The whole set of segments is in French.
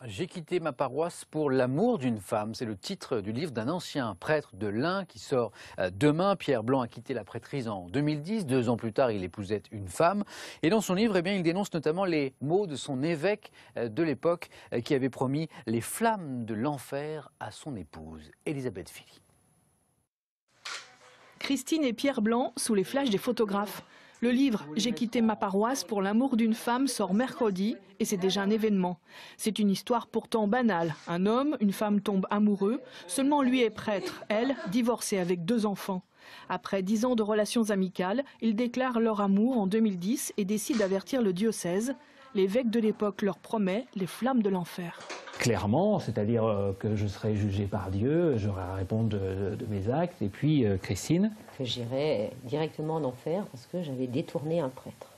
J'ai quitté ma paroisse pour l'amour d'une femme. C'est le titre du livre d'un ancien prêtre de l'Ain qui sort demain. Pierre Blanc a quitté la prêtrise en 2010. 2 ans plus tard, il épousait une femme. Et dans son livre, il dénonce notamment les mots de son évêque de l'époque qui avait promis les flammes de l'enfer à son épouse, Elisabeth Fili. Christine et Pierre Blanc sous les flashs des photographes. Le livre « J'ai quitté ma paroisse pour l'amour d'une femme » sort mercredi et c'est déjà un événement. C'est une histoire pourtant banale. Un homme, une femme tombent amoureux. Seulement lui est prêtre, elle, divorcée avec 2 enfants. Après 10 ans de relations amicales, ils déclarent leur amour en 2010 et décident d'avertir le diocèse. L'évêque de l'époque leur promet les flammes de l'enfer. Clairement, c'est-à-dire que je serai jugé par Dieu, j'aurai à répondre de mes actes, et puis Christine. Que j'irai directement en enfer parce que j'avais détourné un prêtre.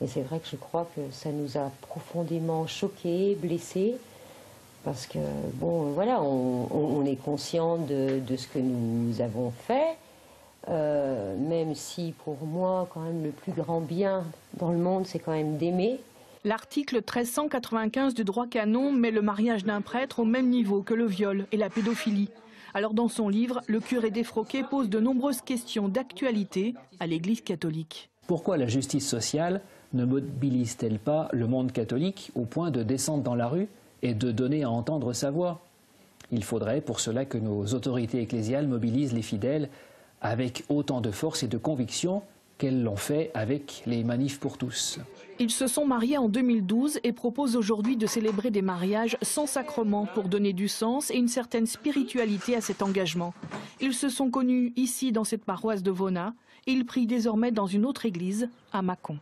Et c'est vrai que je crois que ça nous a profondément choqués, blessés, parce que, bon, voilà, on est conscient de ce que nous avons fait, même si pour moi, quand même, le plus grand bien dans le monde, c'est quand même d'aimer. L'article 1395 du droit canon met le mariage d'un prêtre au même niveau que le viol et la pédophilie. Alors dans son livre, le curé Desfroquet pose de nombreuses questions d'actualité à l'Église catholique. Pourquoi la justice sociale ne mobilise-t-elle pas le monde catholique au point de descendre dans la rue et de donner à entendre sa voix? Il faudrait pour cela que nos autorités ecclésiales mobilisent les fidèles avec autant de force et de conviction qu'elles l'ont fait avec les manifs pour tous. Ils se sont mariés en 2012 et proposent aujourd'hui de célébrer des mariages sans sacrement pour donner du sens et une certaine spiritualité à cet engagement. Ils se sont connus ici dans cette paroisse de Vona et ils prient désormais dans une autre église à Mâcon.